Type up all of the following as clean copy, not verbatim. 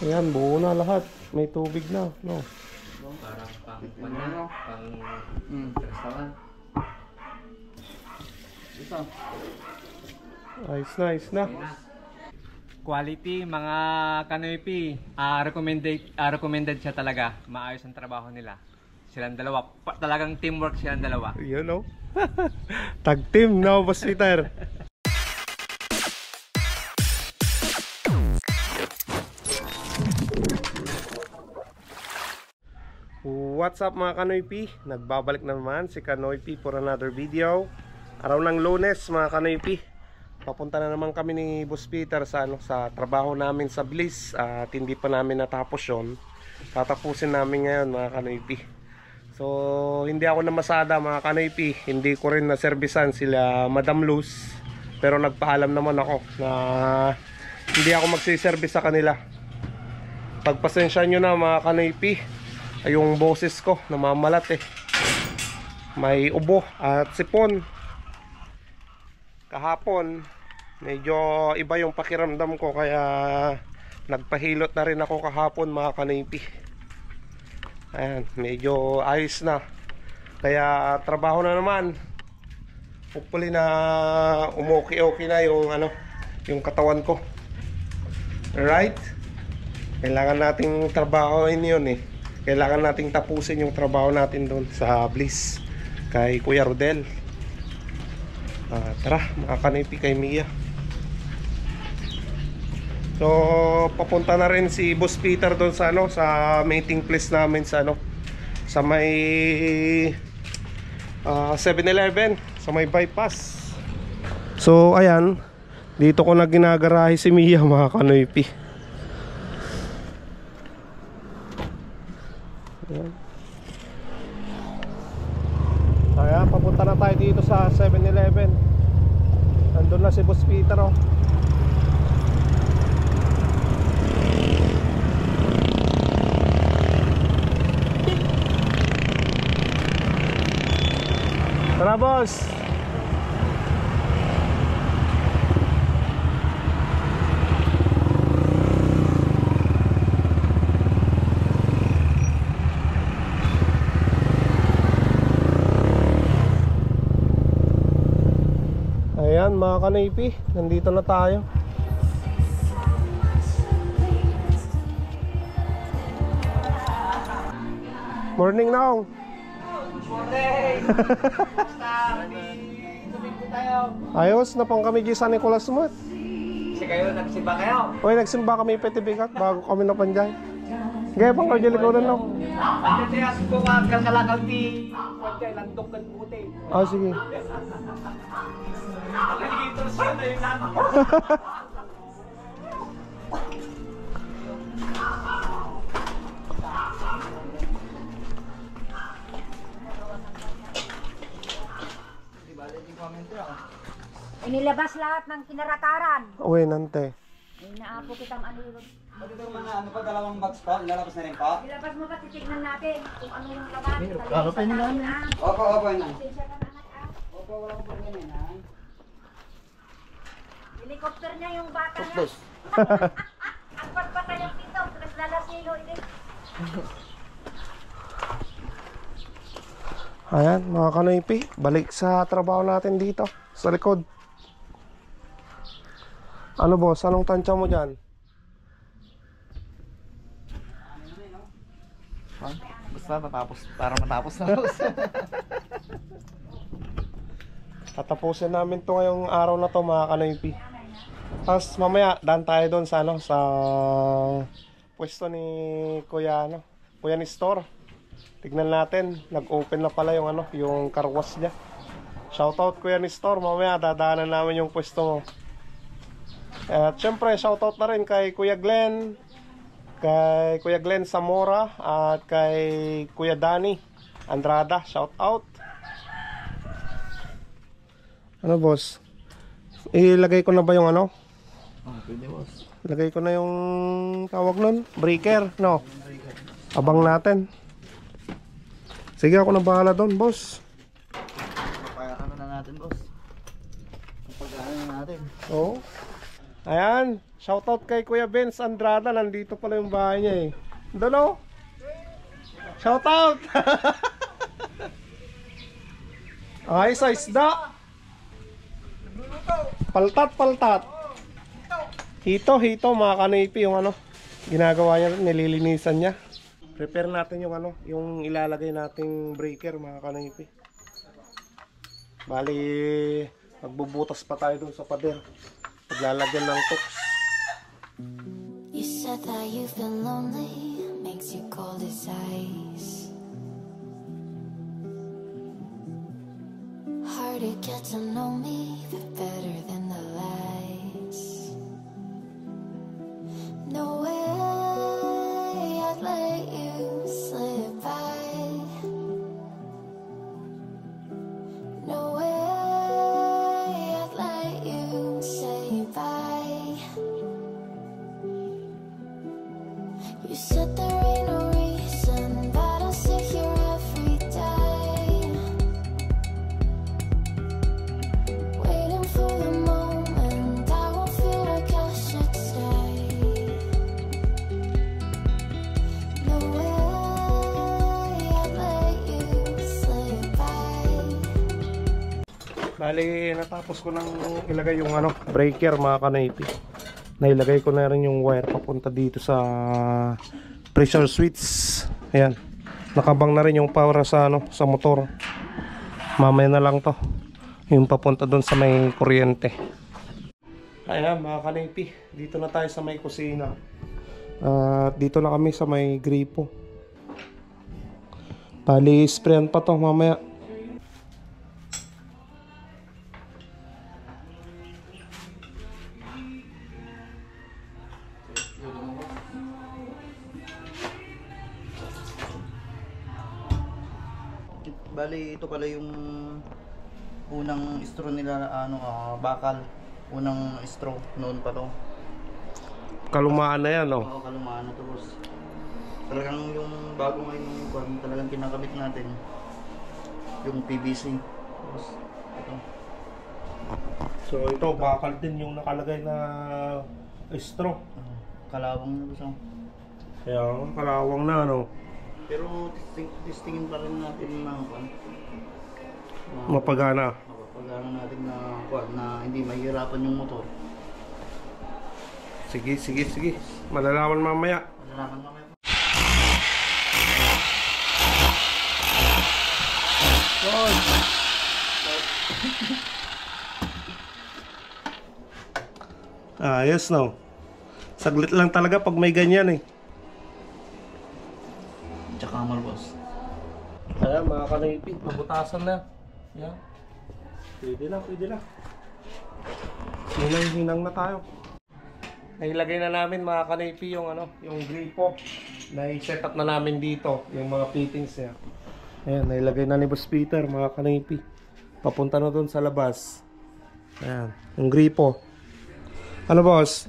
Ayan, buo na lahat. May tubig na, no? Parang pang restaurant. Ito. Ayos na. Quality, mga kanoypi, recommended siya talaga. Maayos ang trabaho nila. Silang dalawa, talagang teamwork silang dalawa. You know? Tag team, no, Boss Peter? What's up mga Kanoypi? Nagbabalik na naman si Kanoypi for another video. Araw ng Lunes mga Kanoypi. Papunta na naman kami ni Boss Peter sa trabaho namin sa Bliss. At hindi pa namin natapos yun. Tatapusin namin ngayon mga Kanoypi. So hindi ako namasada mga Kanoypi. Hindi ko rin naservisan sila Madam Luz. Pero nagpaalam naman ako na hindi ako magsiservice sa kanila. Pagpasensya nyo na mga Kanoypi. Ay yung boses ko namamalat may ubo at sipon. Kahapon medyo iba yung pakiramdam ko, kaya nagpahilot na rin ako kahapon mga Kanoypi. Ayan, medyo ayos na, kaya trabaho na naman. Hopefully na okay na yung yung katawan ko. Alright, kailangan nating trabahoin yun kailangan nating tapusin yung trabaho natin doon sa Bliss kay Kuya Rodel. Tara mga Kanoypi, kay Mia. So papunta na rin si Boss Peter doon sa sa meeting place namin sa sa may 7-Eleven, sa may bypass. So ayan, dito ko na ginagarahe si Mia mga Kanoypi. Ayan, papunta na tayo dito sa 7-Eleven. Nandun na si Boss Peter Tara boss. Ayan mga Kanoypi, nandito na tayo. Morning Naong. Morning! Ayos na pang kami San Nicolas mo. Kasi kayo, nagsimba kayo? Uy, nagsimba kami petibigat bago kami napanjay. Gaya pang kardya likodan lang. Ang tiyas ko ka, kalkalakal di Panjay, landok ng puti. Sige. Alligator siya na yung landok. Inilabas lahat ng kinarataran. Uy, nante. Inaapo kitang alirod. Pati ito mga dalawang bags pa, ilalabas na rin pa. Ilabas mo pa, titignan natin kung ano yung laman. Kakapain namin. Opo, na. Pasensya ka na anak. Opo, wala ko problema na. Helicopter niya yung bata niya. Ang pagpatay yung dito, tres lalasilo ini. Ayan mga Kanoypi, balik sa trabaho natin dito sa likod. Ano boss, anong tansya mo dyan? Basta matapos, para matapos na. Tatapusin namin to ngayong araw na to mga Kanoypi. Tapos mamaya daan tayo doon sa sa pwesto ni Kuya Kuya ni Store. Tignan natin, nag-open na pala yung yung car wash niya. Shoutout Kuya ni Store, mamaya dadaanan namin yung pwesto mo. At syempre shoutout na rin kay Kuya Glenn, kay Kuya Glenn Zamora at kay Kuya Danny Andrada, shoutout. Ano boss? Ilagay ko na ba yung Pwede boss. Ilagay ko na yung tawag nun, breaker, no? Abang natin. Sige, ako na bahala doon, boss. Kaya na natin boss. Pagkaan na natin. Oo. Ayan, Shoutout kay Kuya Benz Andrada. Nandito pala yung bahay niya eh. Doon o. Shoutout. Ay, sa isda. Paltat. Hito mga kanipi yung ano. Ginagawa niya, nililinisan niya. Prepare natin yung ano, yung ilalagay nating breaker mga kanipi. Bali, magbubutas pa tayo dun sa pader. Paglalagyan ng tools. You said that you feel lonely, makes you cold as ice. Hard to get to know me, but better than the lights. No way I'd let you slip by. No way I'd let you say bye. You said there ain't no reason, but I'll sit here every day, waiting for the moment I won't feel like I should stay. No way I'd let you slip by. Bali, natapos ko nang ilagay yung ano, breaker mga kanipi. Nailagay ko na rin yung wire papunta dito sa pressure switch. Ayan. Nakabang na rin yung power sa ano, sa motor. Mamaya na lang to. Yung papunta doon sa may kuryente. Ayan mga kanipi, dito na tayo sa may kusina. Dito na kami sa may gripo. Bali, sprayan pa to mamaya. Bali, ito pala yung unang straw nila, bakal. Unang straw, noon pa to. Kalumaan na yan, no? Oo, kalumaan na to, boss. Talagang yung bago ngayon yung kwan, talagang kinakabit natin. Yung PVC. Boss, ito. So ito, bakal din yung nakalagay na straw. Kalawang na, boss. Kaya kalawang na, no? Pero testingin pa rin natin na kwan. Mapagana. Mapagana natin na kwan, na hindi mahirapan yung motor. Sige. Malalaman mamaya. Malalaman mamaya. Ayos, no? Saglit lang talaga pag may ganyan eh. Tsaka mal, boss. Ayan mga kanipi, mabutasan na. Yan. Pwede na. Hinang na tayo. Nailagay na namin mga kanipi yung ano, yung gripo. Na-set up na namin dito yung mga fittings niya. Ayan, nailagay na ni Boss Peter mga kanipi. Papunta na doon sa labas. Ayan, yung gripo. Ano boss?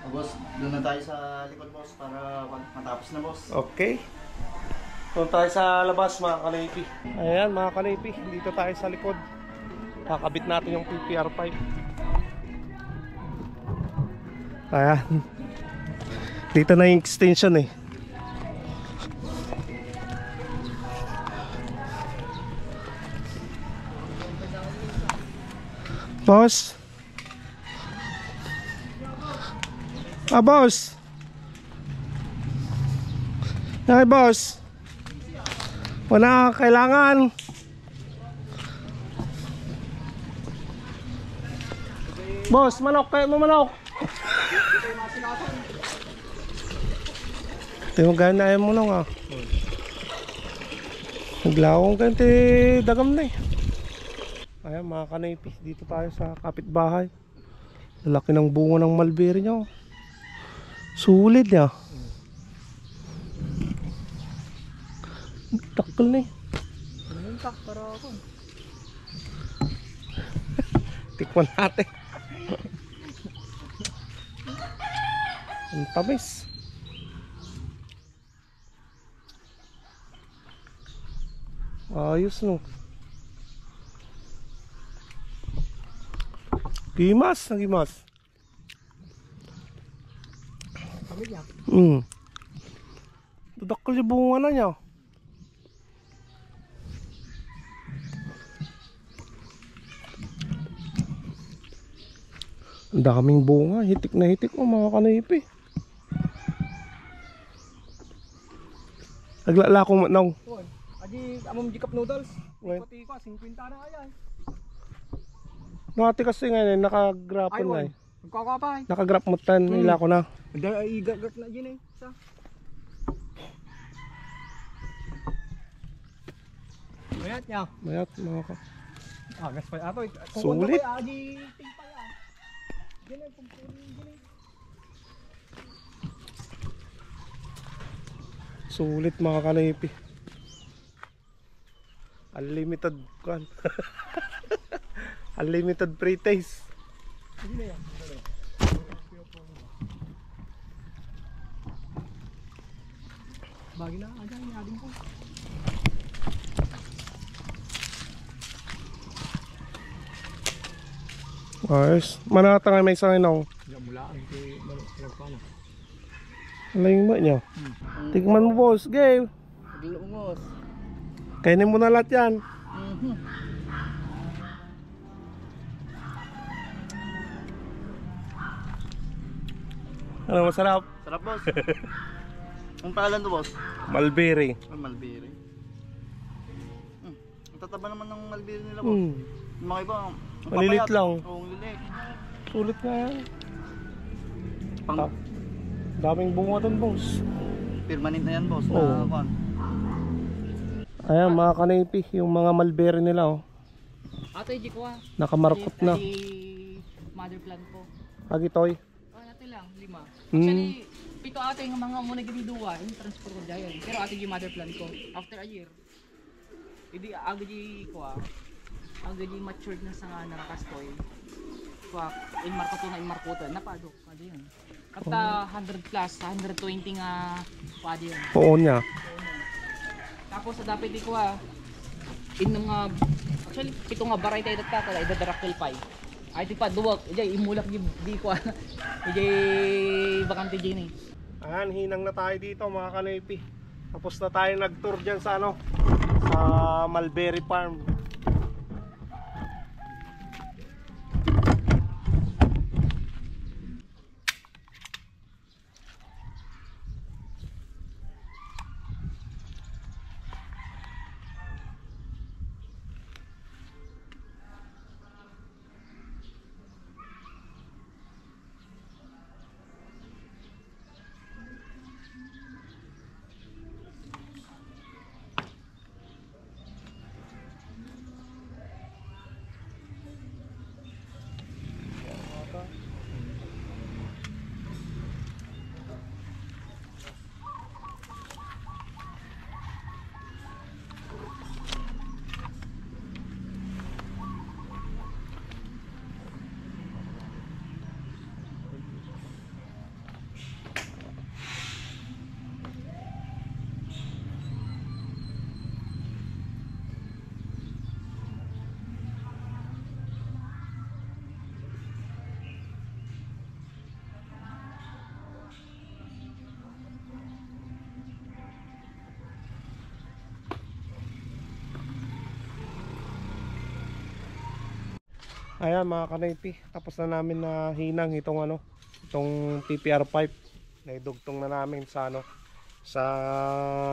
Boss, doon na tayo sa likod, boss, para matapos na, boss. Okay. Doon tayo sa labas mga kanipi. Ayan mga kanipi, dito tayo sa likod. Kakabit natin yung PPR pipe. Ayan. Dito na yung extension eh. Boss. Boss. Okay, boss. Wala kailangan. Boss, manok, kayo mo manok. Ito yung gana ayaw mo nung naglawang ganti dagam na eh. Ayan mga kanipi, dito tayo sa kapitbahay. Laki ng bunga ng mulberry nyo. Sulit ya. Takal na eh. Tikman natin. Ang tamis. Ayos no. Gimas. pamilya. Tudakol yung bunga na niya. Ang daming bunga, hitik na hitik mga kanoypi. Naglala ko matnaw. Uy, adi amom di cup noodles. Uy. Pati ko 50 na kaya. Nati kasi ngayon, nakagrapon na eh. Magkakapay. Nakagrap mo tan, ila ko na. Dahil igagap na yun eh. Sa. Mayat niya. Mayat mga ka. Gas pa ato. Sulit. Adi tingpa yan. Ganun kumpuni ganun. Sulit mga kanipi. Unlimited kan. Unlimited free taste. Hindi na yan. Bagi na aja ni ading ko. Ayos. Manata nga may sanginaw. Ya mula ang kay nagpano. Alayin mo niya. Tikman mo boss. Game. Naglumos. Kainin mo na lahat yan. Ano masarap? Sarap, boss. Ang pangalan to, boss? Mulberry. Malbiri. Ang tataba naman ng malbiri nila, boss. Yung mga iba, ang Malilit papayat. lang. Oo, ang lilit. Sulit nga yan. Pang Daming bunga dun boss. permanent na yan, boss. Oo. Na, kuwan. Ayan mga kanipi, yung mga mulberry nila oh. Ato yung ko ah. Nakamarkot na. Mother plant ko. Agitoy. Natin lang, 5. Mm. Actually, pito ato yung mga muna giniduwa, yung transport ko dyan. Pero ato yung mother plant ko. After a year, hindi agad yung ko ah. Agad yung matured na sa nga nakakastoy. Kwa, in markuto, napado. Pwede yun. At 100 plus, 120 nga pwede yun. Oo niya. Tapos sa dapat di ko ah, actually, pito nga variety ay dagkakala, ay dadaractyl pie. Ay di pa duwag, ijay imulak di ko ah. Ijay bakante din eh. Ayan, hinang na tayo dito mga kanipi. Tapos na tayo nag-tour dyan sa ano, sa Mulberry Farm. Ayan mga kanaypi, tapos na namin na hinang itong ano, itong PPR pipe. Naidugtong na namin sa ano, sa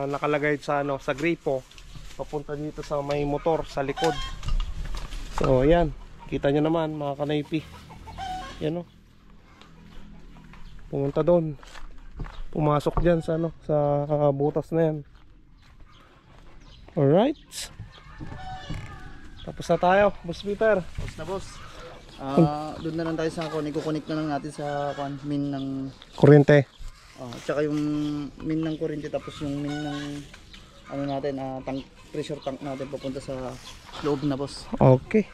nakalagay sa ano, sa gripo papunta dito sa may motor sa likod. So ayan, kita nyo naman mga kanaypi. Yan o. Pumunta doon. Pumasok dyan sa ano, sa butas na yan. Alright. Tapos na tayo, Boss Peter. Boss na, boss. Doon na lang tayo sa kuwan. I-connect na lang natin sa kuwan, min ng Kuryente. tsaka yung min ng kuryente, tapos yung min ng ano natin, tank, pressure tank natin papunta sa loob na, boss. Okay.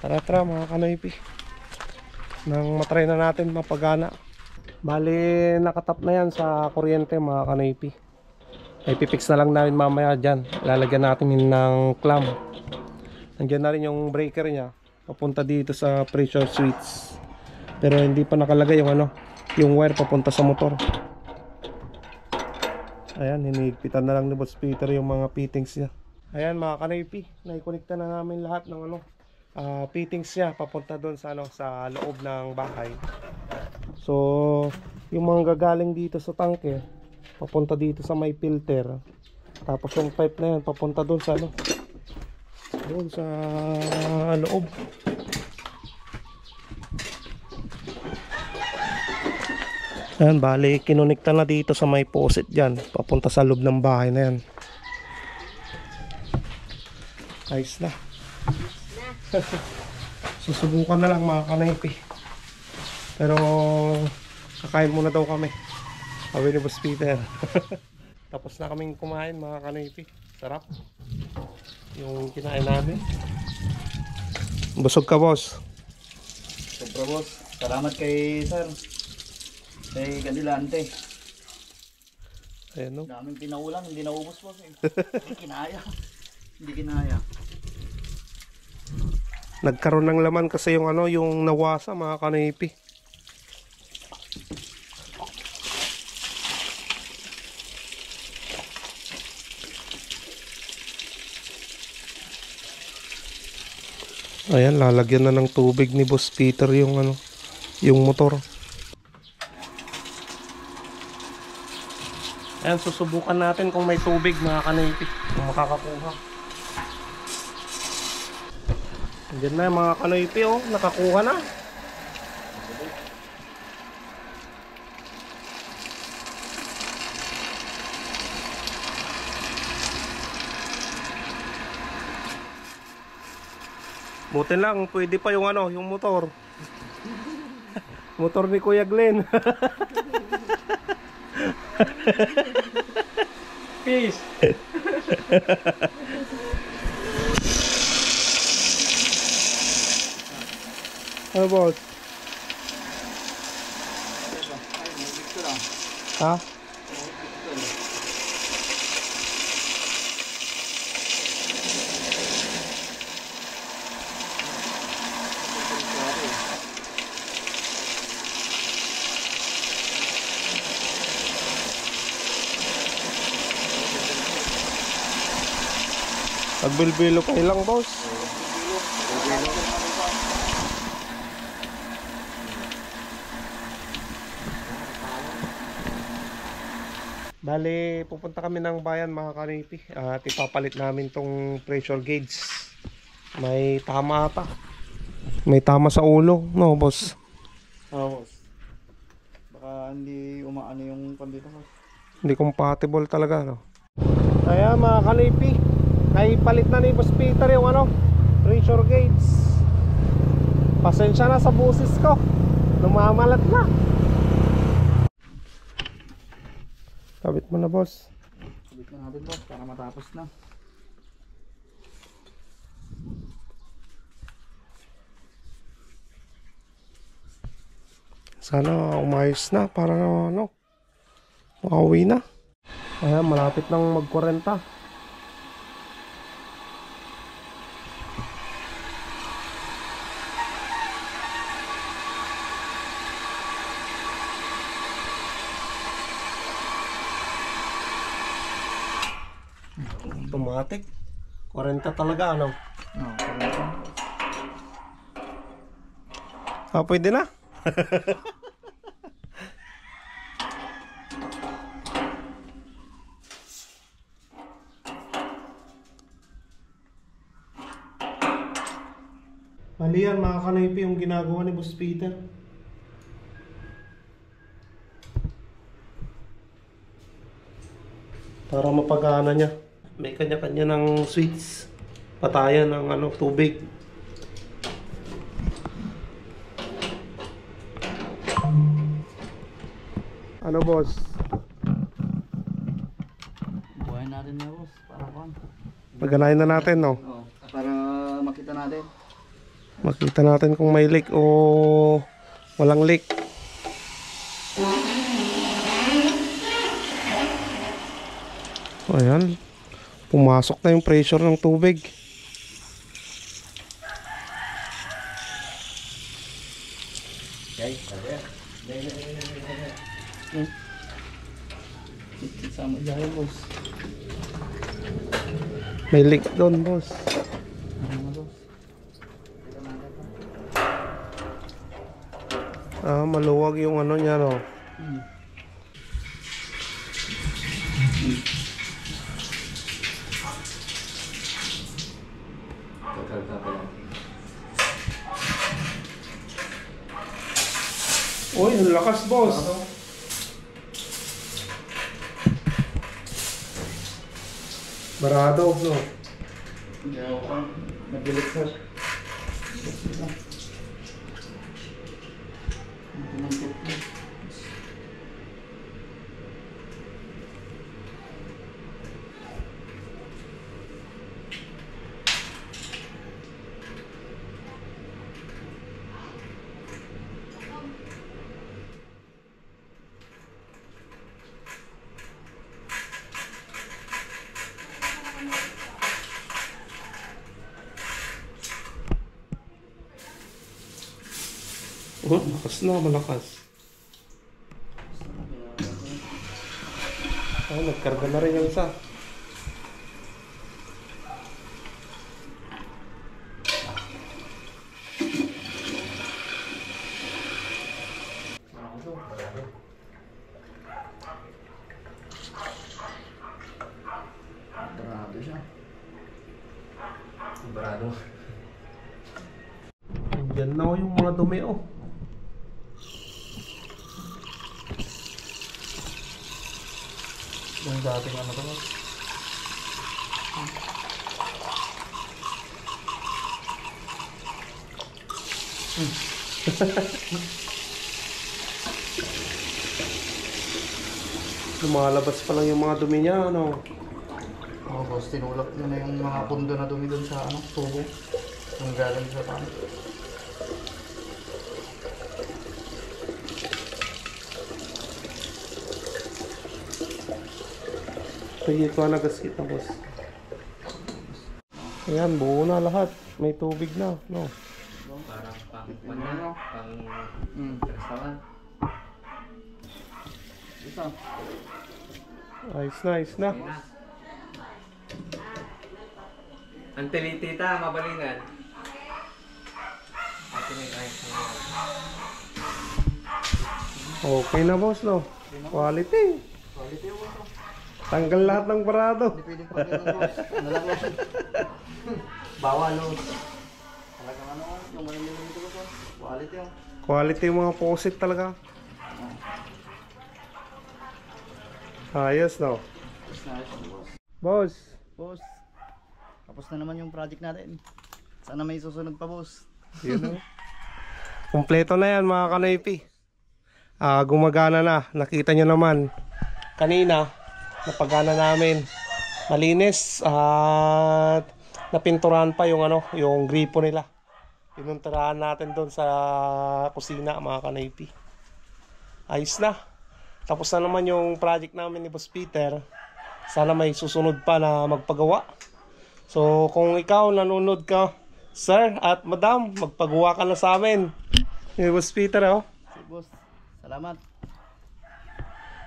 Tara mga kanaypi. Nang matry na natin mapagana. Bali nakatap na yan sa kuryente mga kanaypi. Ay pipix na lang namin mamaya dyan. Lalagyan natin ng clamp. Nandiyan na rin yung breaker nya papunta dito sa pressure switch. Pero hindi pa nakalagay yung ano, yung wire papunta sa motor. Ayan, hinihigpitan na lang ni Boss Peter yung mga fittings niya. Ayan mga kanoypi, naikonekta na namin lahat ng fittings niya papunta doon sa sa loob ng bahay. So, yung mga gagaling dito sa tangke papunta dito sa may filter. Tapos yung pipe na yan papunta doon sa doon sa loob. Ayan, bali kinonekta na dito sa may faucet dyan papunta sa loob ng bahay na yan. Ayos na. Susubukan na lang mga kanoypi. Pero kakain muna daw kami, sabi ni Boss Peter. Tapos na kaming kumain mga kanoypi. Sarap yung kinain namin. Busog ka, boss? Sobra, boss. Salamat kay sir. Kay Kadilante. Ayan, no? Daming pinaulam, hindi naubos, boss. Hindi kinaya. Hindi kinaya. Nagkaroon ng laman kasi yung yung nawasa mga kanoypi. Ayan, lalagyan na ng tubig ni Boss Peter yung yung motor. Ayan, susubukan natin kung may tubig mga kanoypi, kung makakakuha. Andiyan na mga kanoypi, oh, nakakuha na. Buti lang, pwede pa yung yung motor. Motor ni Kuya Glenn. Peace! Ano, boss? Ay, may picture lang. Ha? Pagbilbilo pa ilang, boss. Bali, pupunta kami ng bayan mga kanipi at ipapalit namin tong pressure gauge. May tama ata. May tama sa ulo, no, boss? Oo, boss. Baka hindi umaano yung pandito, boss. Hindi compatible talaga, no? Kaya mga kanipi, naipalit na ni Boss Peter yung pressure gauge. Pasensya na sa busis ko, lumamalat na. Kabit mo na, boss. Sabit na natin, boss, para matapos na. Sana umayos na para makauwi na. Ayan, malapit nang mag-40. Automatic 40 talaga, Oo, pwede na. Mali yan mga kanipi yung ginagawa ni Boss Peter. Para mapagana niya. May kanya-kanya ng switch. Patayan ng tubig. Ano, boss? buhayin natin na, boss, para kuhan. Paganahin na natin, no? Oo, para makita natin. Makita natin kung may leak o walang leak. Ayan, pumasok na yung pressure ng tubig. Sama dyan, boss. May leak doon, boss. Ano, boss? Maluwag yung ano niya, no. Uy, ang lakas, boss. Barado, no. Hindi ako pa. Nag-delete, sir. Oh, lakas na, malakas. Nagkarga na rin yung isa. Barado siya. Barado. Yan na yung mga dumi, oh. Yung dating ano to, boss. Lumalabas pa lang yung mga dumi niya, ano. Oo, boss, tinulak nyo na yung mga pundo na dumi dun sa ano, tubo. Yung galing sa tank. Kaya ito nagas kita, boss. Ayan, buo na lahat. May tubig na, no. Parang pang restaurant. Ito. Ayos na, ayos na. Ang tita, mabalingan. Ate may ayos na. Okay na, boss, no. Quality. Quality yung ito. Tanggal lahat ng barado. Hindi pwedeng pag-inom, boss. Ano lang yan? Bawal, boss. Talagang ano, yung manililim ito, boss. Quality yung. Quality yung mga faucet talaga. Ayos, no. Tapos na ayos, boss. Boss, Boss, tapos na naman yung project natin. Sana may susunod pa, boss. yun, no. Kompleto na yan, mga kanoypi. Gumagana na. Nakita nyo naman. Kanina, napagana namin. Malinis at napinturahan pa yung ano, yung gripo nila. Pinunturahan natin doon sa kusina, mga kanoypi. Ayos na. Tapos na naman yung project namin ni Boss Peter. Sana may susunod pa na magpagawa. So kung ikaw nanonood ka, sir at madam, magpagawa ka na sa amin ni Boss Peter, oh. Si boss, salamat.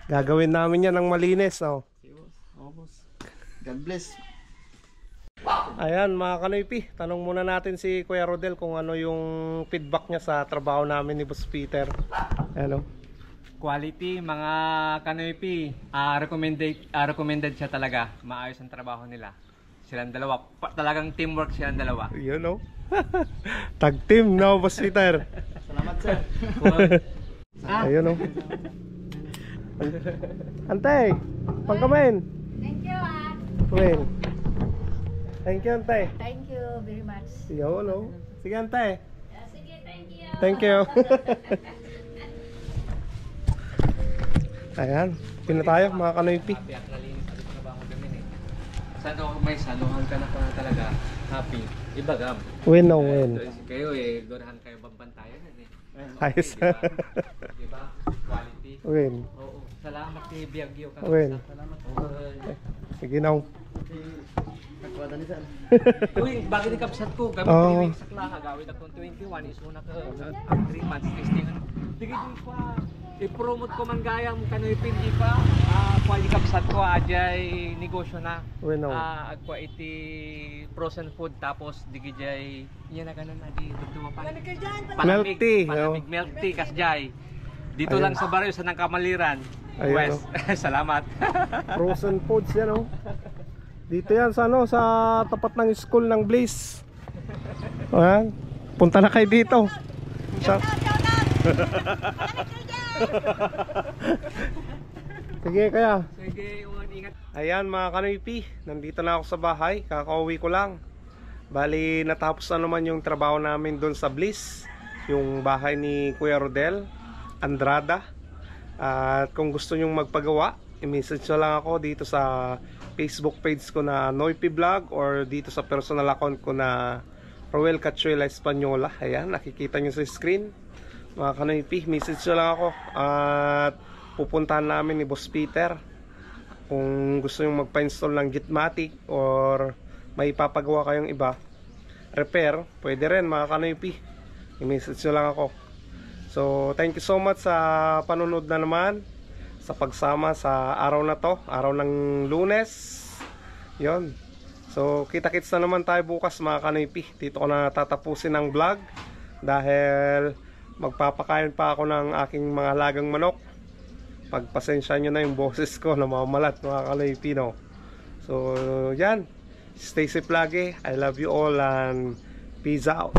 Gagawin namin yan ng malinis, oh. Si boss. Oo, boss. God bless. Ayan, mga kanoypi, tanong muna natin si Kuya Rodel kung ano yung feedback niya sa trabaho namin ni Boss Peter. Ano? Quality, mga kanoypi, recommended siya talaga. Maayos ang trabaho nila. Silang dalawa, talagang teamwork silang dalawa. Yun, oh. Tag team, no, Boss Peter. Salamat, sir. Ayun, oh. Antay, pangkamen. Thank you, ah. Well, thank you, Antay. Thank you very much. Yun, oh. Sige, Antay. Sige, thank you. Thank you. Ayan, pina tayo, mga kanoypi. Happy at nalinis ang trabaho namin eh. Sana may saluhan ka na talaga. Happy. Iba gam. Win na win. Kayo eh, dorahan kayo babantayan eh. Ayos. Diba? Diba? Quality. Win. Oo. Salamat kay Biagyo. Win. Salamat. Sige na. Nagkwada ni sir. Uy, bagay ni kapsat ko. Kami Oo. 3 weeks sa klaka. Gawin akong 21. Isuna ka. Ang 3 months testing. Tigay din pa. i-promote ko man gaya mo kanoy pindi pa. Pwede kapsat ko ajay negosyo na. Bueno. Ako iti frozen food tapos digijay yan na ganun adi dugtuma pa. Milk tea, Palamig milk tea kasjay. Dito Ayun. lang sa baryo sa Nangkamaliran. Ayun, West. Salamat. Frozen foods yan, oh. Dito yan sa ano, sa tapat ng school ng Blaze. Ayan. Punta na kayo dito. Sa... Sige kaya. Sige, ingat. Ayan mga kanoypi, nandito na ako sa bahay. Kakauwi ko lang. Bali natapos na naman yung trabaho namin doon sa Bliss, yung bahay ni Kuya Rodel Andrada. At kung gusto nyong magpagawa, i-message nyo lang ako dito sa Facebook page ko na Noypi Vlog, or dito sa personal account ko na Roel Cachuela Española. Ayan, nakikita nyo sa screen. Mga kanoypi, message nyo lang ako. At pupuntahan namin ni Boss Peter kung gusto nyo magpa-install ng Gitmatic or may ipapagawa kayong iba, repair, pwede rin mga kanoypi. I-message nyo lang ako. So, thank you so much sa panunod na naman, sa pagsama sa araw na to, araw ng Lunes. Yon. So, kita-kits na naman tayo bukas mga kanoypi. Dito ko na tatapusin ang vlog dahil magpapakain pa ako ng aking mga lagang manok. Pagpasensya nyo na yung boses ko na mamalat mga kanoypi, no? So, yan. Stay safe lagi. I love you all and peace out.